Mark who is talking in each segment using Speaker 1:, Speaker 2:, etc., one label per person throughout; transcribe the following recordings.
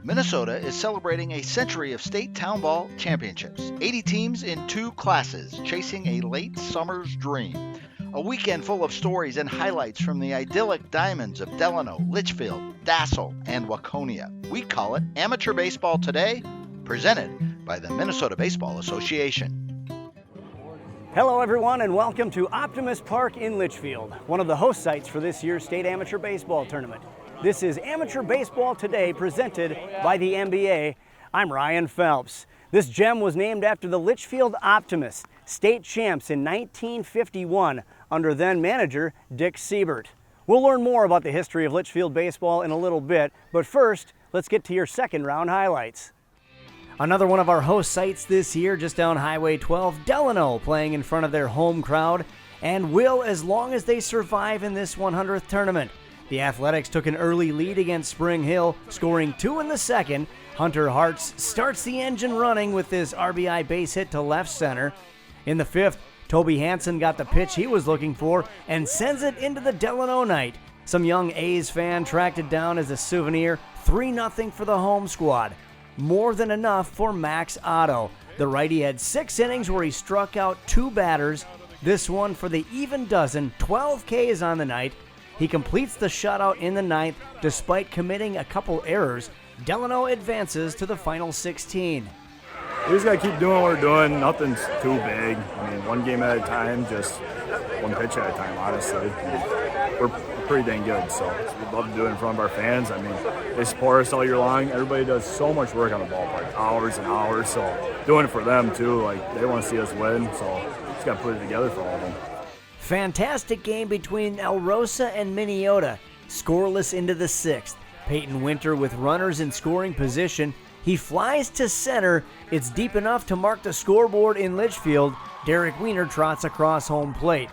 Speaker 1: Minnesota is celebrating a century of state town ball championships. 80 teams in 2 classes, chasing a late summer's dream. A weekend full of stories and highlights from the idyllic diamonds of Delano, Litchfield, Dassel, and Waconia. We call it Amateur Baseball Today, presented by the Minnesota Baseball Association.
Speaker 2: Hello everyone and welcome to Optimist Park in Litchfield, one of the host sites for this year's State Amateur Baseball Tournament. This is Amateur Baseball Today presented by the MBA. I'm Ryan Phelps. This gem was named after the Litchfield Optimists, state champs in 1951 under then manager Dick Siebert. We'll learn more about the history of Litchfield baseball in a little bit, but first, let's get to your second round highlights. Another one of our host sites this year, just down Highway 12, Delano, playing in front of their home crowd, and will as long as they survive in this 100th tournament. The Athletics took an early lead against Spring Hill, scoring 2 in the second. Hunter Hartz starts the engine running with this RBI base hit to left center. In the 5th, Toby Hansen got the pitch he was looking for and sends it into the Delano night. Some young A's fan tracked it down as a souvenir, 3-0 for the home squad. More than enough for Max Otto. The righty had 6 innings where he struck out 2 batters. This one for the even dozen, 12 Ks on the night. He completes the shutout in the 9th despite committing a couple errors. Delano advances to the final 16.
Speaker 3: We just got to keep doing what we're doing. Nothing's too big. I mean, one game at a time, just one pitch at a time, honestly. We're pretty dang good, so we love to do it in front of our fans. I mean, they support us all year long. Everybody does so much work on the ballpark, hours and hours, so doing it for them, too. Like, they want to see us win, so just got to put it together for all of them.
Speaker 2: Fantastic game between El Rosa and Minnesota. Scoreless into the 6th. Peyton Winter with runners in scoring position. He flies to center. It's deep enough to mark the scoreboard in Litchfield. Derek Wiener trots across home plate.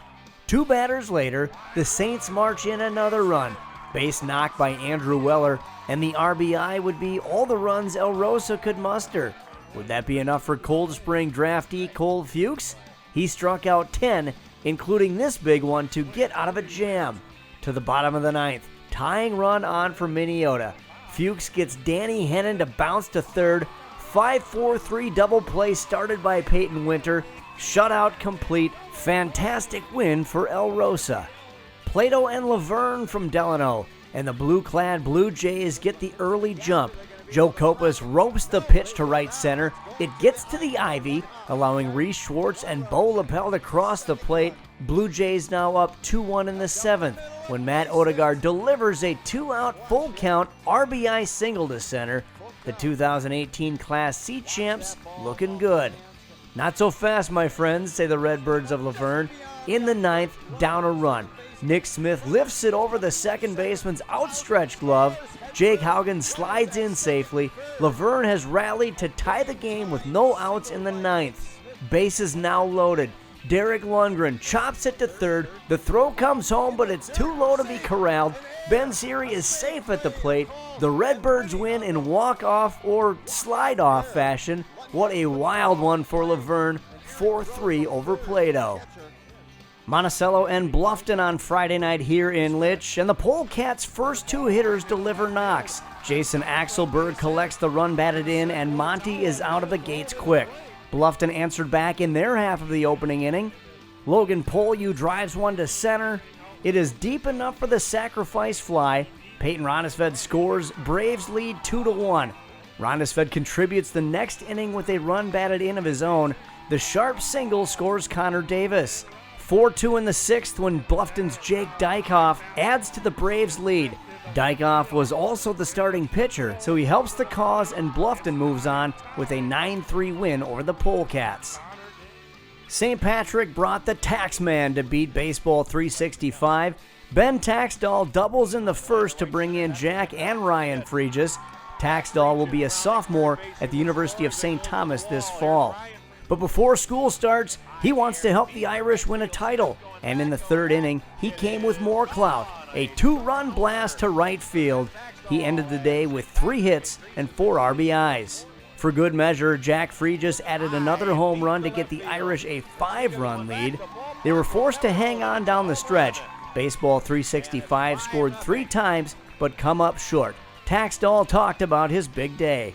Speaker 2: 2 batters later, the Saints march in another run. Base knock by Andrew Weller, and the RBI would be all the runs El Rosa could muster. Would that be enough for Cold Spring draftee Cole Fuchs? He struck out 10, including this big one to get out of a jam. To the bottom of the 9th, tying run on for Minnesota. Fuchs gets Danny Hennon to bounce to third. 5-4-3 double play started by Peyton Winter. Shutout complete. Fantastic win for El Rosa. Plato and Laverne from Delano, and the blue-clad Blue Jays get the early jump. Joe Copas ropes the pitch to right center. It gets to the ivy, allowing Reese Schwartz and Bo Lapel to cross the plate. Blue Jays now up 2-1 in the 7th when Matt Odegaard delivers a 2-out full count RBI single to center. The 2018 Class C champs looking good. Not so fast, my friends, say the Redbirds of Laverne. In the 9th, down a run. Nick Smith lifts it over the second baseman's outstretched glove. Jake Haugen slides in safely. Laverne has rallied to tie the game with no outs in the 9th. Bases now loaded. Derek Lundgren chops it to third. The throw comes home, but it's too low to be corralled. Ben Siri is safe at the plate. The Redbirds win in walk-off or slide-off fashion. What a wild one for Laverne, 4-3 over Plato. Monticello and Bluffton on Friday night here in Litch, and the Polecats' first 2 hitters deliver knocks. Jason Axelberg collects the run batted in, and Monty is out of the gates quick. Bluffton answered back in their half of the opening inning. Logan Polyu drives one to center. It is deep enough for the sacrifice fly. Peyton Ronisved scores. Braves lead 2-1. Ronisved contributes the next inning with a run batted in of his own. The sharp single scores Connor Davis. 4-2 in the 6th when Bluffton's Jake Dykoff adds to the Braves' lead. Dykoff was also the starting pitcher, so he helps the cause, and Bluffton moves on with a 9-3 win over the Polecats. St. Patrick brought the Taxman to beat Baseball 365. Ben Taxdahl doubles in the 1st to bring in Jack and Ryan Fregis. Taxdahl will be a sophomore at the University of St. Thomas this fall. But before school starts, he wants to help the Irish win a title. And in the 3rd inning, he came with more clout. A 2-run blast to right field. He ended the day with 3 hits and 4 RBIs. For good measure, Jack Fregis added another home run to get the Irish a 5-run lead. They were forced to hang on down the stretch. Baseball 365 scored 3 times, but come up short. Taxdall talked about his big day.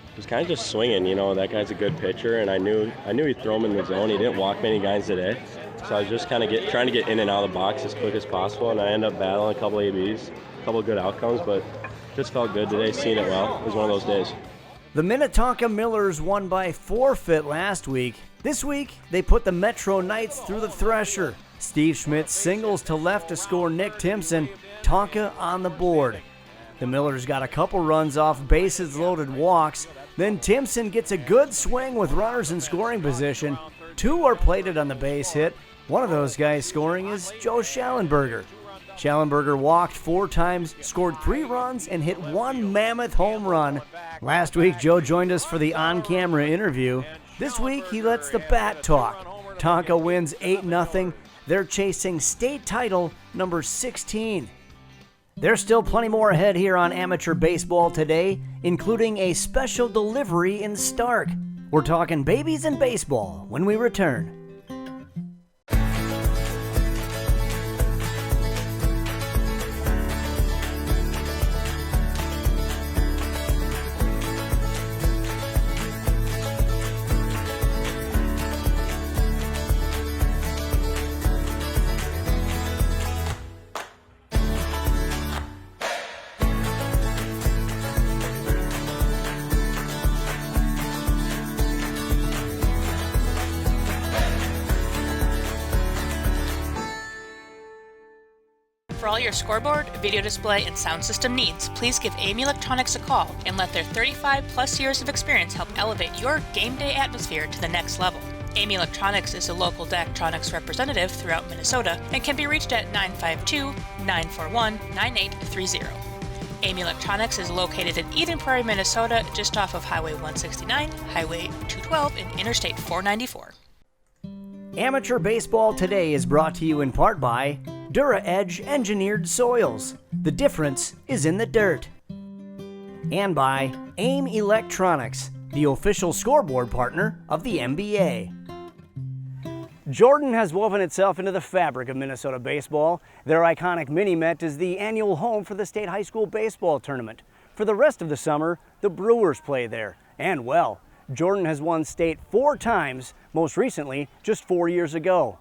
Speaker 4: It was kind of just swinging, that guy's a good pitcher, and I knew he'd throw him in the zone. He didn't walk many guys today, so I was just kind of trying to get in and out of the box as quick as possible, and I ended up battling a couple ABs, a couple of good outcomes, but just felt good today, seeing it well. It was one of those days.
Speaker 2: The Minnetonka Millers won by forfeit last week. This week, they put the Metro Knights through the thresher. Steve Schmidt singles to left to score Nick Timpson. Tonka on the board. The Millers got a couple runs off bases-loaded walks. Then Timpson gets a good swing with runners in scoring position. 2 are plated on the base hit. One of those guys scoring is Joe Schallenberger. Schallenberger walked 4 times, scored 3 runs, and hit 1 mammoth home run. Last week, Joe joined us for the on-camera interview. This week, he lets the bat talk. Tonka wins 8-0. They're chasing state title number 16. There's still plenty more ahead here on Amateur Baseball Today, including a special delivery in Stark. We're talking babies and baseball when we return.
Speaker 5: For all your scoreboard, video display, and sound system needs, please give Amy Electronics a call and let their 35-plus years of experience help elevate your game day atmosphere to the next level. Amy Electronics is a local Daktronics representative throughout Minnesota and can be reached at 952-941-9830. Amy Electronics is located in Eden Prairie, Minnesota, just off of Highway 169, Highway 212, and Interstate 494.
Speaker 2: Amateur Baseball Today is brought to you in part by DuraEdge Engineered Soils. The difference is in the dirt. And by AIM Electronics, the official scoreboard partner of the NBA. Jordan has woven itself into the fabric of Minnesota baseball. Their iconic Mini-Met is the annual home for the state high school baseball tournament. For the rest of the summer, the Brewers play there. And well, Jordan has won state 4 times, most recently just 4 years ago.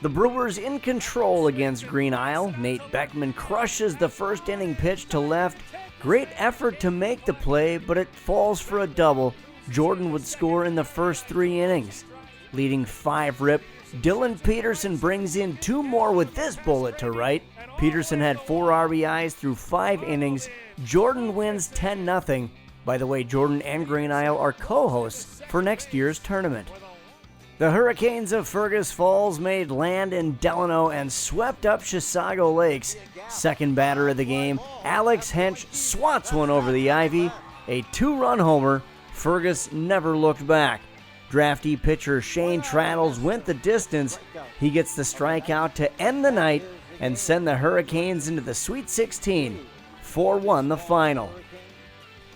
Speaker 2: The Brewers in control against Green Isle. Nate Beckman crushes the first inning pitch to left. Great effort to make the play, but it falls for a double. Jordan would score in the first 3 innings. Leading 5 rip, Dylan Peterson brings in 2 more with this bullet to right. Peterson had 4 RBIs through 5 innings. Jordan wins 10-0. By the way, Jordan and Green Isle are co-hosts for next year's tournament. The Hurricanes of Fergus Falls made land in Delano and swept up Chisago Lakes. Second batter of the game, Alex Hench swats one over the ivy. A 2-run homer. Fergus never looked back. Drafty pitcher Shane Traddles went the distance. He gets the strikeout to end the night and send the Hurricanes into the Sweet 16. 4-1 the final.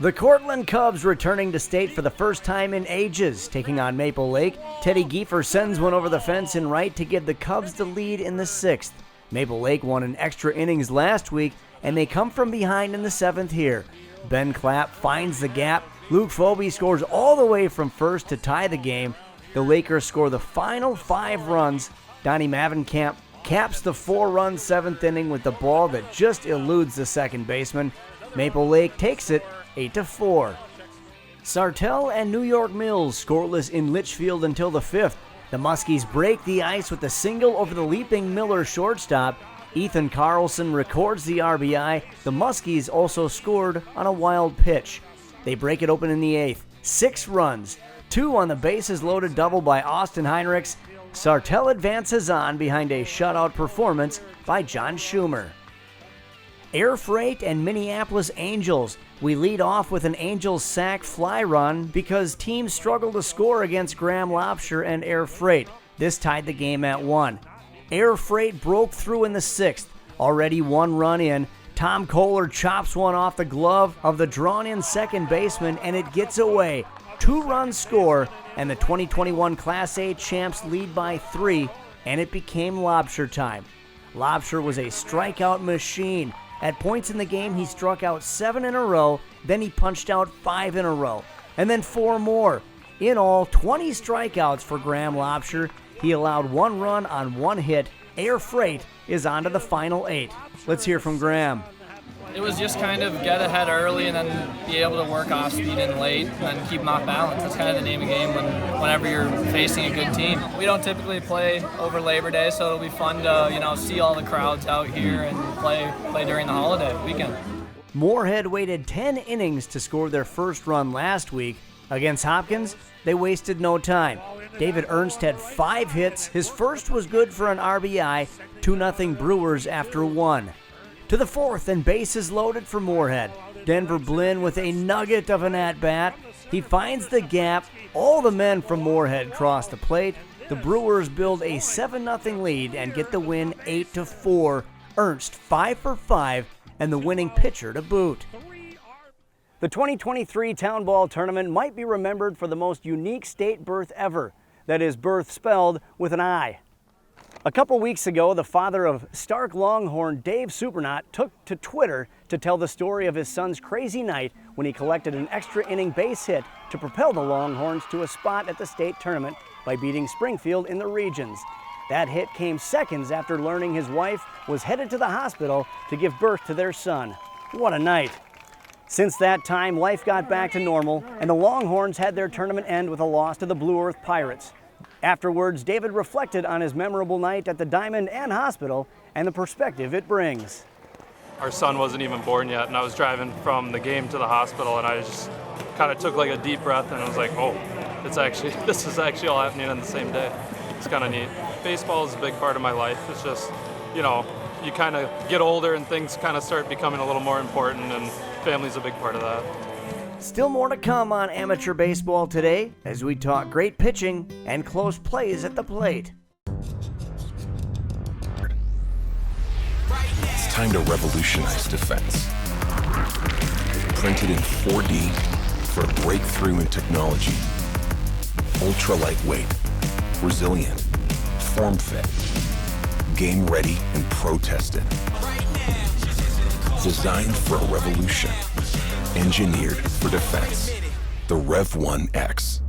Speaker 2: The Cortland Cubs returning to state for the first time in ages, taking on Maple Lake. Teddy Giefer sends one over the fence in right to give the Cubs the lead in the 6th. Maple Lake won in extra innings last week, and they come from behind in the 7th here. Ben Clapp finds the gap. Luke Phobie scores all the way from first to tie the game. The Lakers score the final 5 runs. Donnie Mavenkamp caps the 4-run 7th inning with the ball that just eludes the second baseman. Maple Lake takes it 8-4. Sartell and New York Mills scoreless in Litchfield until the 5th. The Muskies break the ice with a single over the leaping Miller shortstop. Ethan Carlson records the RBI. The Muskies also scored on a wild pitch. They break it open in the 8th. 6 runs, 2 on the bases loaded double by Austin Heinrichs. Sartell advances on behind a shutout performance by John Schumer. Air Freight and Minneapolis Angels. We lead off with an Angels sac fly run because teams struggle to score against Graham Lobsher and Air Freight. This tied the game at 1. Air Freight broke through in the 6th. Already 1 run in. Tom Kohler chops one off the glove of the drawn-in second baseman, and it gets away. 2-run score, and the 2021 Class A champs lead by 3, and it became Lobsher time. Lobsher was a strikeout machine. At points in the game, he struck out 7 in a row, then he punched out 5 in a row, and then 4 more. In all, 20 strikeouts for Graham Lobsher. He allowed 1 run on 1 hit. Air Freight is on to the final 8. Let's hear from Graham.
Speaker 6: It was just kind of get ahead early and then be able to work off speed in late and then keep them off balance. That's kind of the name of the game whenever you're facing a good team. We don't typically play over Labor Day, so it'll be fun to see all the crowds out here and play during the holiday weekend.
Speaker 2: Moorhead waited 10 innings to score their first run last week. Against Hopkins, they wasted no time. David Ernst had 5 hits. His first was good for an RBI, 2-0 Brewers after 1. To the 4th, and bases loaded for Moorhead. Denver Blinn with a nugget of an at-bat. He finds the gap. All the men from Moorhead cross the plate. The Brewers build a 7-0 lead and get the win 8-4. Ernst 5 for 5, and the winning pitcher to boot. The 2023 Town Ball Tournament might be remembered for the most unique state birth ever. That is, birth spelled with an I. A couple weeks ago, the father of Stark Longhorn Dave Supernaut took to Twitter to tell the story of his son's crazy night when he collected an extra inning base hit to propel the Longhorns to a spot at the state tournament by beating Springfield in the regions. That hit came seconds after learning his wife was headed to the hospital to give birth to their son. What a night. Since that time, life got back to normal, and the Longhorns had their tournament end with a loss to the Blue Earth Pirates. Afterwards, David reflected on his memorable night at the Diamond and Hospital and the perspective it brings.
Speaker 7: Our son wasn't even born yet, and I was driving from the game to the hospital, and I just kind of took like a deep breath, and I was like, oh, this is actually all happening on the same day. It's kind of neat. Baseball is a big part of my life. It's just, you kind of get older and things kind of start becoming a little more important, and family's a big part of that.
Speaker 2: Still more to come on amateur baseball today as we talk great pitching and close plays at the plate.
Speaker 8: It's time to revolutionize defense. Printed in 4D for a breakthrough in technology. Ultra lightweight, resilient, form fit, game ready and pro tested. Designed for a revolution. Engineered for defense. The Rev 1X.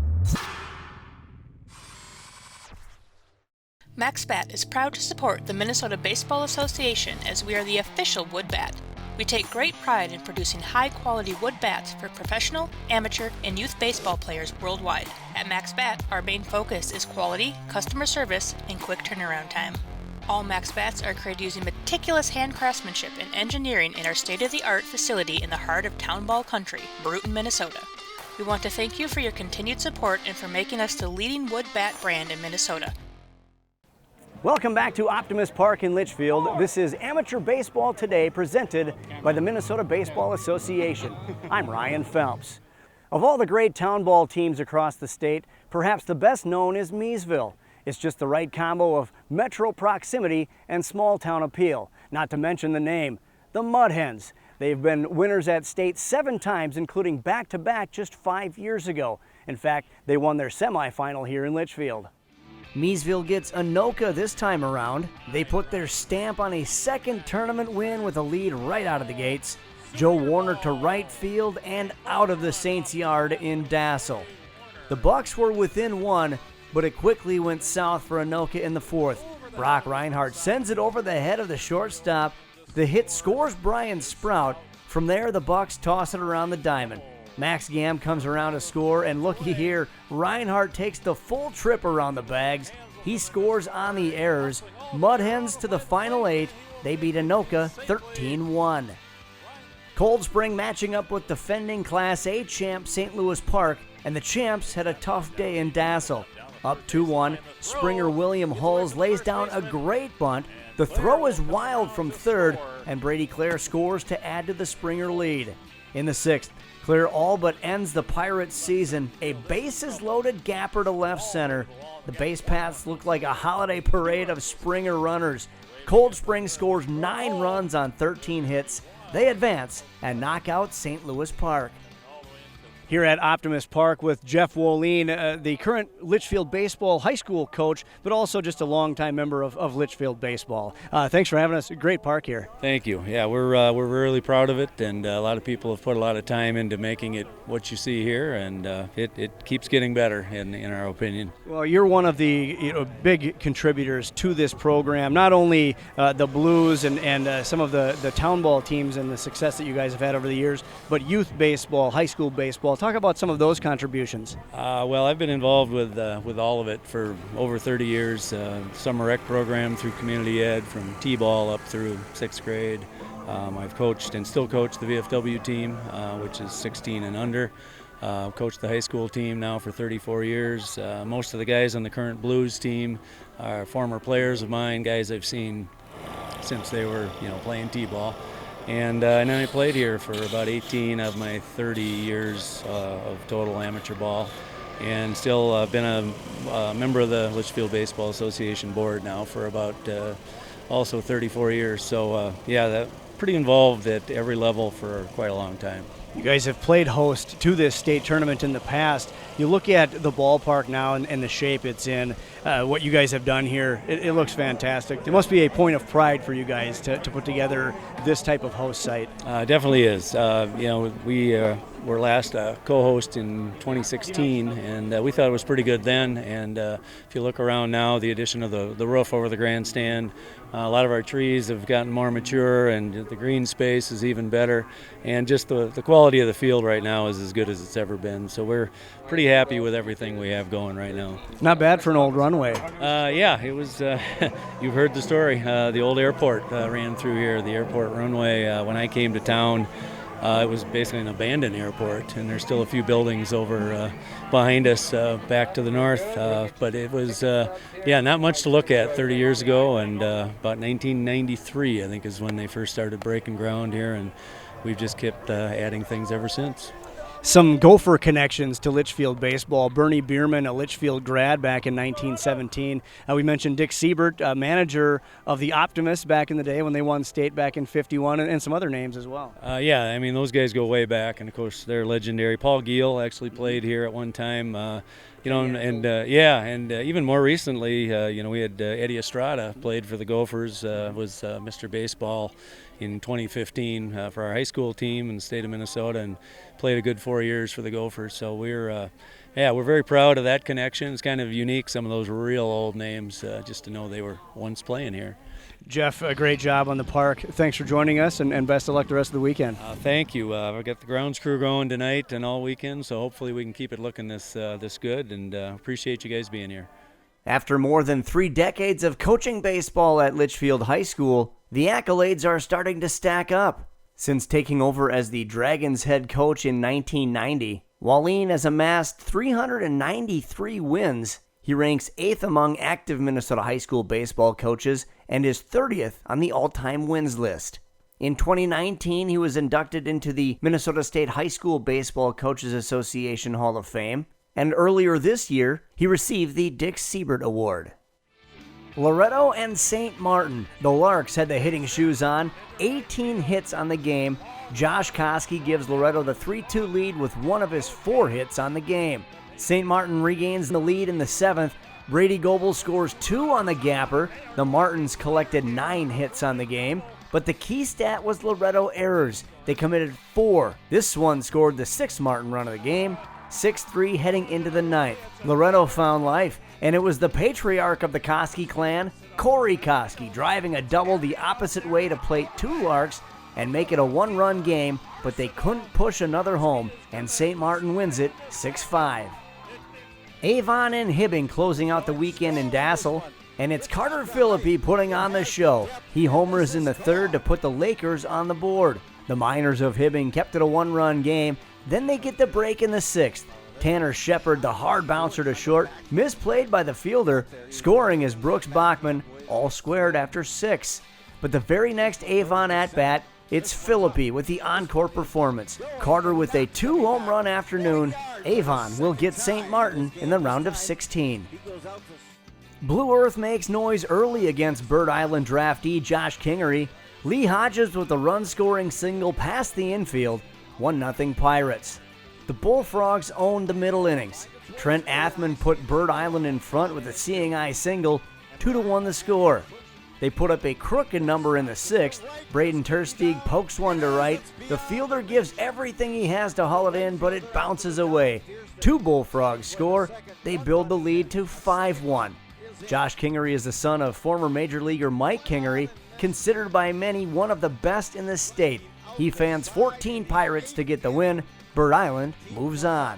Speaker 5: MaxBat is proud to support the Minnesota Baseball Association as we are the official wood bat. We take great pride in producing high-quality wood bats for professional, amateur, and youth baseball players worldwide. At MaxBat, our main focus is quality, customer service, and quick turnaround time. All Max Bats are created using meticulous hand craftsmanship and engineering in our state-of-the-art facility in the heart of Town Ball Country, Brewton, Minnesota. We want to thank you for your continued support and for making us the leading wood bat brand in Minnesota.
Speaker 2: Welcome back to Optimus Park in Litchfield. This is Amateur Baseball Today, presented by the Minnesota Baseball Association. I'm Ryan Phelps. Of all the great town ball teams across the state, perhaps the best known is Miesville. It's just the right combo of metro proximity and small town appeal, not to mention the name, the Mud Hens. They've been winners at state 7 times, including back-to-back just 5 years ago. In fact, they won their semifinal here in Litchfield. Miesville gets Anoka this time around. They put their stamp on a second tournament win with a lead right out of the gates. Joe Warner to right field and out of the Saints' yard in Dassel. The Bucks were within 1, but it quickly went south for Anoka in the 4th. Brock Reinhardt sends it over the head of the shortstop. The hit scores Brian Sprout. From there, the Bucks toss it around the diamond. Max Gam comes around to score, and looky here, Reinhardt takes the full trip around the bags. He scores on the errors. Mud Hens to the final 8. They beat Anoka 13-1. Cold Spring matching up with defending Class A champ St. Louis Park, and the champs had a tough day in Dassel. Up 2-1, Springer William Hulls lays down a great bunt. The throw is wild from third, and Brady Clare scores to add to the Springer lead. In the 6th, Clare all but ends the Pirates' season. A bases-loaded gapper to left center. The base paths look like a holiday parade of Springer runners. Cold Spring scores 9 runs on 13 hits. They advance and knock out St. Louis Park. Here at Optimist Park with Jeff Woline, the current Litchfield baseball high school coach, but also just a longtime member of Litchfield baseball. Thanks for having us. Great park here.
Speaker 9: Thank you. Yeah, we're really proud of it, and a lot of people have put a lot of time into making it what you see here, and it keeps getting better in our opinion.
Speaker 2: Well, you're one of the big contributors to this program. Not only the Blues and some of the town ball teams and the success that you guys have had over the years, but youth baseball, high school baseball. Talk about some of those contributions.
Speaker 9: Well, I've been involved with all of it for over 30 years. Summer rec program through community ed, from T-ball up through 6th grade. I've coached and still coach the VFW team, which is 16 and under. Coached the high school team now for 34 years. Most of the guys on the current Blues team are former players of mine, guys I've seen since they were playing T-ball. And then I played here for about 18 of my 30 years of total amateur ball, and still been a member of the Litchfield Baseball Association board now for about also 34 years. So pretty involved at every level for quite a long time.
Speaker 2: You guys have played host to this state tournament in the past. You look at the ballpark now and the shape it's in, what you guys have done here, it looks fantastic. It must be a point of pride for you guys to put together this type of host site.
Speaker 9: Definitely is. We were last co-host in 2016, and we thought it was pretty good then. And if you look around now, the addition of the roof over the grandstand, a lot of our trees have gotten more mature, and the green space is even better. And just the quality of the field right now is as good as it's ever been. So we're pretty happy with everything we have going right now.
Speaker 2: Not bad for an old runway.
Speaker 9: It was, you've heard the story. The old airport ran through here, the airport runway. When I came to town, it was basically an abandoned airport, and there's still a few buildings over behind us back to the north. But it was, not much to look at 30 years ago, and about 1993, I think, is when they first started breaking ground here, and we've just kept adding things ever since.
Speaker 2: Some Gopher connections to Litchfield baseball. Bernie Bierman, a Litchfield grad back in 1917. We mentioned Dick Siebert, manager of the Optimists back in the day when they won state back in 51, and some other names as well.
Speaker 9: Those guys go way back, and of course they're legendary. Paul Giel actually played here at one time. Even more recently, we had Eddie Estrada played for the Gophers, was Mr. Baseball in 2015 for our high school team in the state of Minnesota, and played a good 4 years for the Gophers. So we're very proud of that connection. It's kind of unique, some of those real old names, just to know they were once playing here.
Speaker 2: Jeff, a great job on the park. Thanks for joining us, and best of luck the rest of the weekend.
Speaker 9: Thank you. I've got the grounds crew going tonight and all weekend, so hopefully we can keep it looking this good, and appreciate you guys being here.
Speaker 2: After more than 3 decades of coaching baseball at Litchfield High School, the accolades are starting to stack up. Since taking over as the Dragons head coach in 1990, Woline has amassed 393 wins. He ranks 8th among active Minnesota high school baseball coaches and is 30th on the all-time wins list. In 2019, he was inducted into the Minnesota State High School Baseball Coaches Association Hall of Fame, and earlier this year, he received the Dick Siebert Award. Loretto and St. Martin. The Larks had the hitting shoes on, 18 hits on the game. Josh Koski gives Loretto the 3-2 lead with one of his 4 hits on the game. St. Martin regains the lead in the 7th. Brady Goebel scores 2 on the gapper. The Martins collected 9 hits on the game, but the key stat was Loretto errors. They committed 4. This one scored the 6th Martin run of the game, 6-3 heading into the 9th. Loretto found life, and it was the patriarch of the Koski clan, Corey Koski, driving a double the opposite way to plate 2 Larks and make it a 1-run game, but they couldn't push another home, and St. Martin wins it 6-5. Avon and Hibbing closing out the weekend in Dassel, and it's Carter Philippi putting on the show. He homers in the 3rd to put the Lakers on the board. The Miners of Hibbing kept it a 1-run game, then they get the break in the 6th. Tanner Shepard, the hard bouncer to short, misplayed by the fielder. Scoring is Brooks Bachman, all squared after 6. But the very next Avon at-bat, it's Philippi with the encore performance. Carter with a 2-home run afternoon. Avon will get St. Martin in the round of 16. Blue Earth makes noise early against Bird Island draftee Josh Kingery. Lee Hodges with a run-scoring single past the infield. 1-0 Pirates. The Bullfrogs owned the middle innings. Trent Athman put Bird Island in front with a seeing eye single, 2-1 the score. They put up a crooked number in the 6th. Braden Tersteeg pokes one to right. The fielder gives everything he has to haul it in, but it bounces away. 2 Bullfrogs score. They build the lead to 5-1. Josh Kingery is the son of former Major Leaguer Mike Kingery, considered by many one of the best in the state. He fans 14 Pirates to get the win. Bird Island moves on.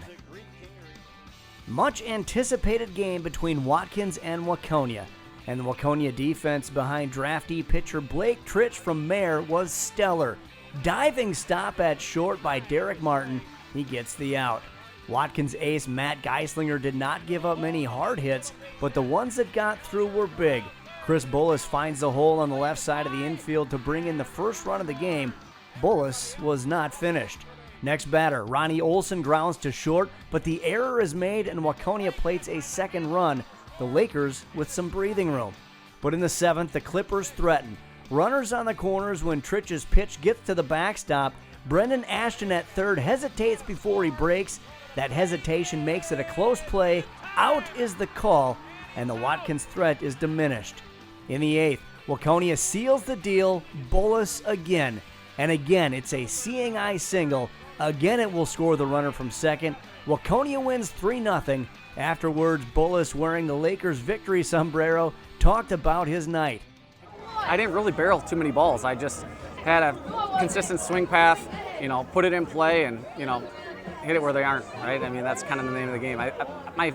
Speaker 2: Much anticipated game between Watkins and Waconia. And the Waconia defense behind drafty pitcher Blake Tritch from Mare was stellar. Diving stop at short by Derek Martin. He gets the out. Watkins ace Matt Geislinger did not give up many hard hits, but the ones that got through were big. Chris Bullis finds the hole on the left side of the infield to bring in the first run of the game. Bullis was not finished. Next batter, Ronnie Olson grounds to short, but the error is made and Waconia plates a second run. The Lakers with some breathing room. But in the 7th, the Clippers threaten. Runners on the corners when Tritch's pitch gets to the backstop. Brendan Ashton at third hesitates before he breaks. That hesitation makes it a close play. Out is the call, and the Watkins threat is diminished. In the 8th, Waconia seals the deal. Bullis again. And again, it's a seeing eye single. Again, it will score the runner from second. Waconia wins 3-0. Afterwards, Bullis, wearing the Lakers' victory sombrero, talked about his night.
Speaker 10: I didn't really barrel too many balls. I just had a consistent swing path, put it in play and, hit it where they aren't, right? I mean, that's kind of the name of the game. My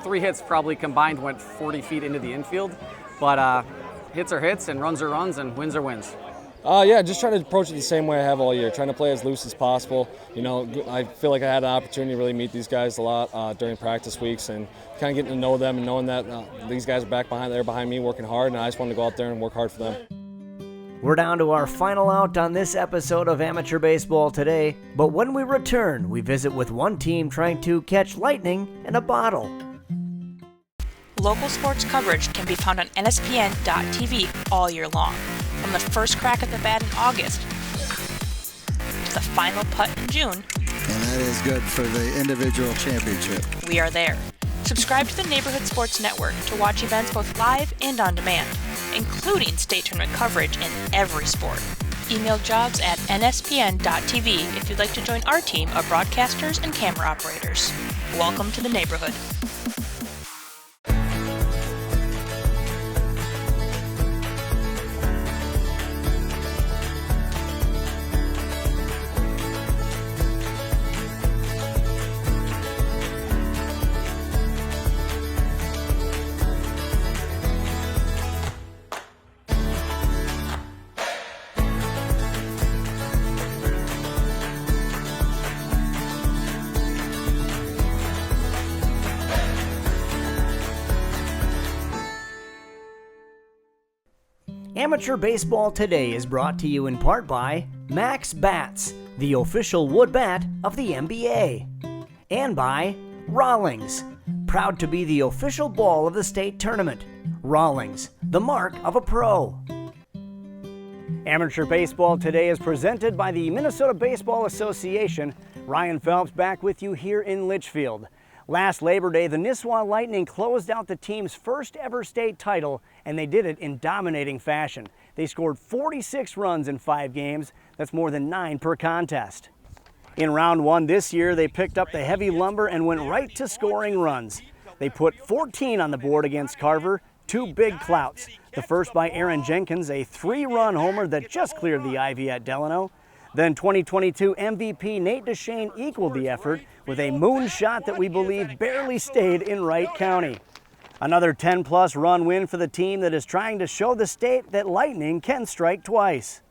Speaker 10: 3 hits probably combined went 40 feet into the infield, but hits are hits and runs are runs and wins are wins.
Speaker 11: Yeah, just trying to approach it the same way I have all year, trying to play as loose as possible. I feel like I had an opportunity to really meet these guys a lot during practice weeks and kind of getting to know them and knowing that these guys are they're behind me working hard, and I just wanted to go out there and work hard for them.
Speaker 2: We're down to our final out on this episode of Amateur Baseball Today, but when we return, we visit with one team trying to catch lightning in a bottle.
Speaker 5: Local sports coverage can be found on NSPN.TV all year long. From the first crack at the bat in August to the final putt in June.
Speaker 12: And that is good for the individual championship.
Speaker 5: We are there. Subscribe to the Neighborhood Sports Network to watch events both live and on demand, including state tournament coverage in every sport. Email jobs at nspn.tv if you'd like to join our team of broadcasters and camera operators. Welcome to the neighborhood.
Speaker 2: Amateur Baseball Today is brought to you in part by Max Bats, the official wood bat of the NBA, and by Rawlings, proud to be the official ball of the state tournament. Rawlings, the mark of a pro. Amateur Baseball Today is presented by the Minnesota Baseball Association. Ryan Phelps back with you here in Litchfield. Last Labor Day, the Nisswa Lightning closed out the team's first ever state title, and they did it in dominating fashion. They scored 46 runs in 5 games. That's more than 9 per contest. In round 1 this year, they picked up the heavy lumber and went right to scoring runs. They put 14 on the board against Carver, 2 big clouts. The first by Aaron Jenkins, a 3-run homer that just cleared the ivy at Delano. Then 2022 MVP Nate Deshane equaled the effort with a moonshot that we believe barely stayed in Wright County. Another 10-plus run win for the team that is trying to show the state that lightning can strike twice.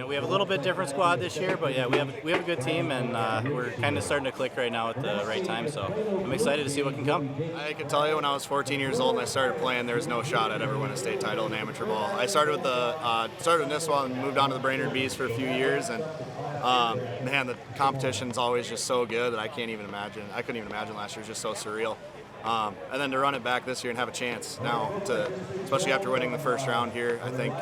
Speaker 13: We have a little bit different squad this year, but yeah, we have a good team, and we're kind of starting to click right now at the right time, so I'm excited to see what can come.
Speaker 14: I can tell you when I was 14 years old and I started playing, there was no shot I'd ever win a state title in amateur ball. I started with Nisswa and moved on to the Brainerd Bees for a few years, and man, the competition's always just so good that I couldn't even imagine last year. It was just so surreal. And then to run it back this year and have a chance now, especially after winning the first round here, I think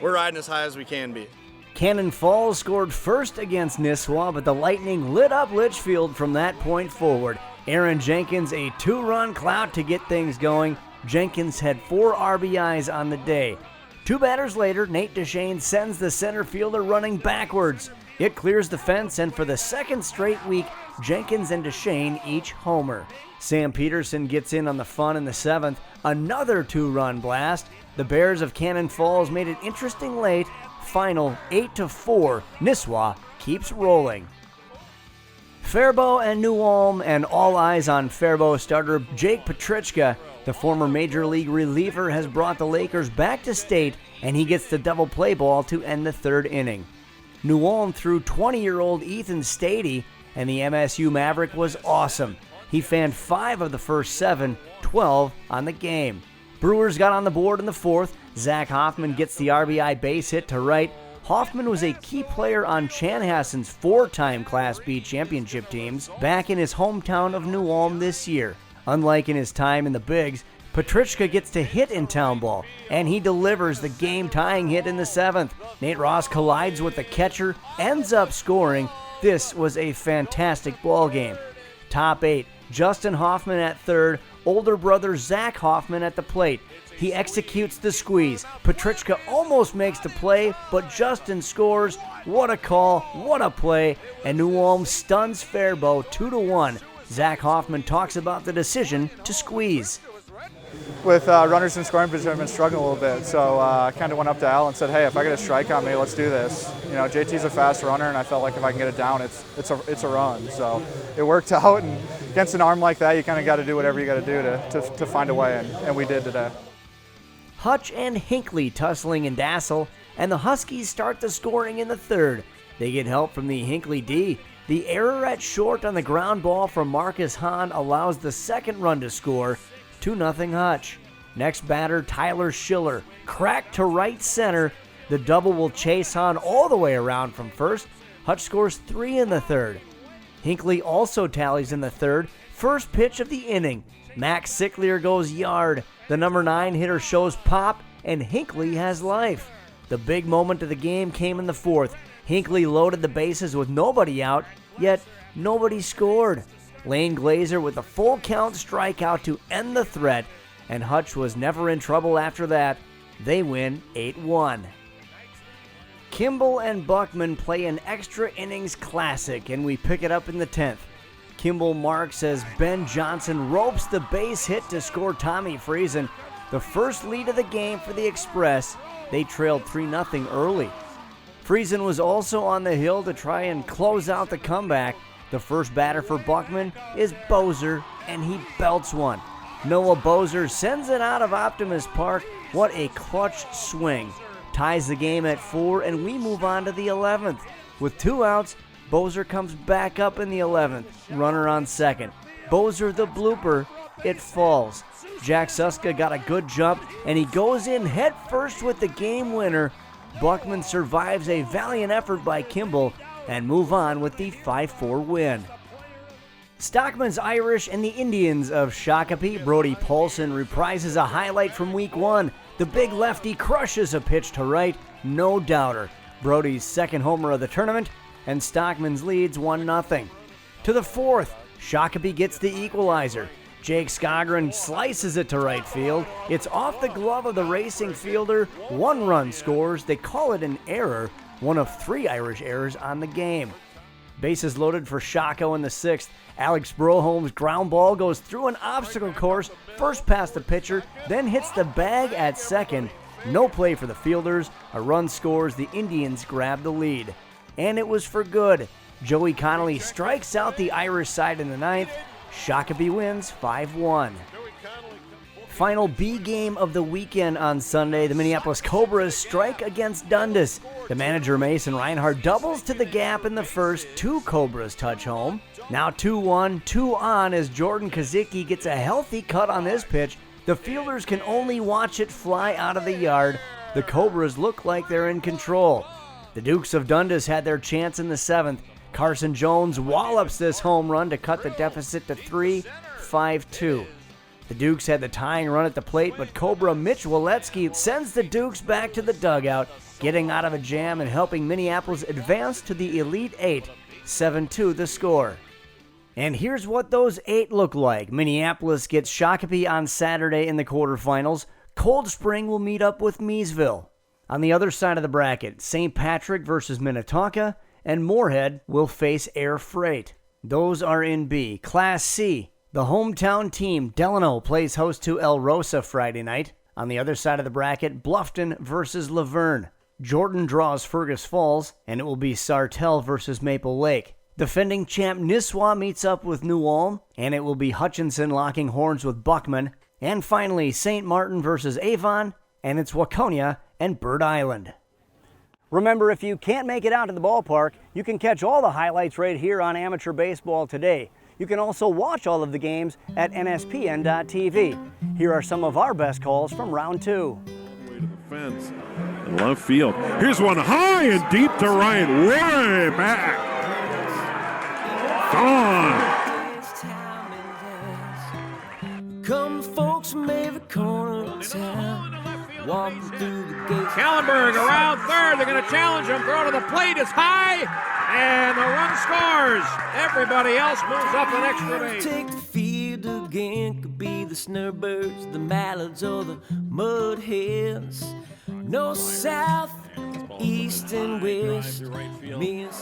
Speaker 14: we're riding as high as we can be.
Speaker 2: Cannon Falls scored first against Nisswa, but the Lightning lit up Litchfield from that point forward. Aaron Jenkins a 2-run clout to get things going. Jenkins had 4 RBIs on the day. 2 batters later, Nate Deshane sends the center fielder running backwards. It clears the fence, and for the second straight week, Jenkins and Deshane each homer. Sam Peterson gets in on the fun in the 7th. Another 2-run blast. The Bears of Cannon Falls made it interesting late. Final 8-4. Nisswa keeps rolling. Faribault and New Ulm, and all eyes on Faribault starter Jake Petrichka. The former Major League reliever has brought the Lakers back to state, and he gets the double play ball to end the 3rd inning. New Ulm threw 20-year-old Ethan Stady, and the MSU Maverick was awesome. He fanned 5 of the first 7, 12 on the game. Brewers got on the board in the 4th. Zach Hoffman gets the RBI base hit to right. Hoffman was a key player on Chanhassen's 4-time Class B championship teams back in his hometown of New Ulm this year. Unlike in his time in the Bigs, Petrichka gets to hit in town ball, and he delivers the game-tying hit in the 7th. Nate Ross collides with the catcher, ends up scoring. This was a fantastic ball game. Top 8, Justin Hoffman at 3rd, older brother Zach Hoffman at the plate. He executes the squeeze. Petrichka almost makes the play, but Justin scores. What a call, what a play, and New Ulm stuns Faribault 2-1. Zach Hoffman talks about the decision to squeeze.
Speaker 15: With runners in scoring position, I've been struggling a little bit, so I kind of went up to Al and said, hey, if I get a strike on me, let's do this. You know, JT's a fast runner, and I felt like if I can get it down, it's a run. So it worked out, and against an arm like that, you kind of got to do whatever you got to do to find a way, and we did today.
Speaker 2: Hutch and Hinckley tussling in Dassel, and the Huskies start the scoring in the 3rd. They get help from the Hinckley D. The error at short on the ground ball from Marcus Hahn allows the 2nd run to score. 2-0 Hutch. Next batter, Tyler Schiller. Cracked to right center. The double will chase Hahn all the way around from first. Hutch scores 3 in the 3rd. Hinckley also tallies in the 3rd. First pitch of the inning. Max Sicklier goes yard. The number 9 hitter shows pop, and Hinckley has life. The big moment of the game came in the 4th. Hinckley loaded the bases with nobody out, yet nobody scored. Lane Glazer with a full count strikeout to end the threat, and Hutch was never in trouble after that. They win 8-1. Kimball and Buckman play an extra innings classic, and we pick it up in the 10th. Kimball marks as Ben Johnson ropes the base hit to score Tommy Friesen. The first lead of the game for the Express. They trailed 3-0 early. Friesen was also on the hill to try and close out the comeback. The first batter for Buckman is Bozer, and he belts one. Noah Bozer sends it out of Optimus Park. What a clutch swing. Ties the game at 4, and we move on to the 11th. With 2 outs, Bozer comes back up in the 11th. Runner on second. Bozer the blooper. It falls. Jack Suska got a good jump, and he goes in head first with the game winner. Buckman survives a valiant effort by Kimball and move on with the 5-4 win. Stockman's Irish and the Indians of Shakopee. Brody Paulson reprises a highlight from week 1. The big lefty crushes a pitch to right, no doubter. Brody's 2nd homer of the tournament, and Stockman's leads 1-0. To the 4th, Shakopee gets the equalizer. Jake Skogren slices it to right field. It's off the glove of the racing fielder. 1 run scores. They call it an error, one of 3 Irish errors on the game. Bases loaded for Shako in the 6th. Alex Broholm's ground ball goes through an obstacle course, first past the pitcher, then hits the bag at second. No play for the fielders. A run scores. The Indians grab the lead. And it was for good. Joey Connolly strikes out the Irish side in the 9th. Shakopee wins 5-1. Final B game of the weekend on Sunday. The Minneapolis Cobras strike against Dundas. The manager Mason Reinhardt doubles to the gap in the first. 2 Cobras touch home. Now 2-1, 2 on as Jordan Kazicki gets a healthy cut on this pitch. The fielders can only watch it fly out of the yard. The Cobras look like they're in control. The Dukes of Dundas had their chance in the 7th. Carson Jones wallops this home run to cut the deficit to 3, 5-2. The Dukes had the tying run at the plate, but Cobra Mitch Waletsky sends the Dukes back to the dugout. getting out of a jam and helping Minneapolis advance to the Elite Eight, 7-2 the score. And here's what those 8 look like. Minneapolis gets Shakopee on Saturday in the quarterfinals. Cold Spring will meet up with Miesville. On the other side of the bracket, St. Patrick versus Minnetonka, and Moorhead will face Air Freight. Those are in B. Class C, the hometown team Delano plays host to El Rosa Friday night. On the other side of the bracket, Bluffton versus Laverne. Jordan draws Fergus Falls, and it will be Sartell versus Maple Lake. Defending champ Nisswa meets up with New Ulm, and it will be Hutchinson locking horns with Buckman. And finally, St. Martin versus Avon, and it's Waconia and Bird Island. Remember, if you can't make it out to the ballpark, you can catch all the highlights right here on Amateur Baseball Today. You can also watch all of the games at nspn.tv. Here are some of our best calls from round 2.
Speaker 16: Way to the fence in left field. Here's one high and deep to right, way back. Gone.
Speaker 17: Come folks from every corner of town, walking through the gates.
Speaker 18: Kallenberg around third. They're going to challenge him. Throw to the plate is high, and the run scores. Everybody else moves up an extra base.
Speaker 17: Take the field again. Could be the snowbirds, the mallards, or the mud hens. North, south, east, and west.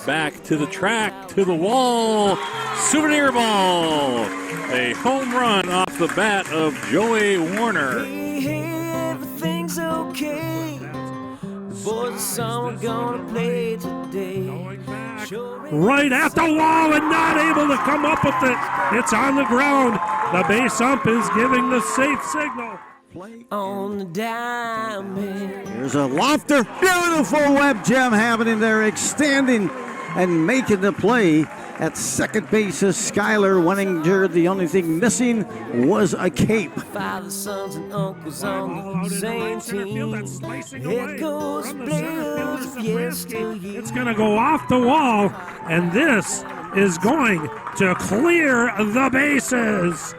Speaker 16: Back to the track, to the wall. Souvenir ball. A home run off the bat of Joey Warner.
Speaker 17: Hey, everything's okay. The boys of summer gonna play today.
Speaker 16: Right at the wall and not able to come up with it. It's on the ground. The base ump is giving the safe signal.
Speaker 17: On the diamond.
Speaker 12: There's a lofter, beautiful web gem happening there, extending and making the play. At second base is Skylar Wenninger. The only thing missing was a cape.
Speaker 17: Father, sons, and uncles on the same team. It goes Blues of yesteryear.
Speaker 16: It's going to go off the wall, and this is going to clear the bases.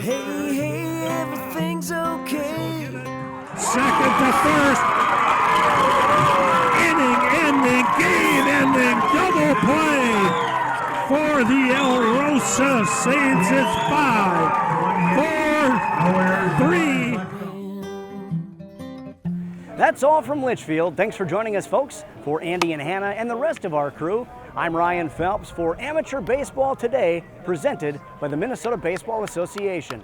Speaker 17: Hey, hey, everything's okay.
Speaker 16: Second to first. Inning-ending, game-ending double play for the El Rosa Saints. It's 5-4-3.
Speaker 2: That's all from Litchfield. Thanks for joining us, folks. For Andy and Hannah and the rest of our crew, I'm Ryan Phelps for Amateur Baseball Today, presented by the Minnesota Baseball Association.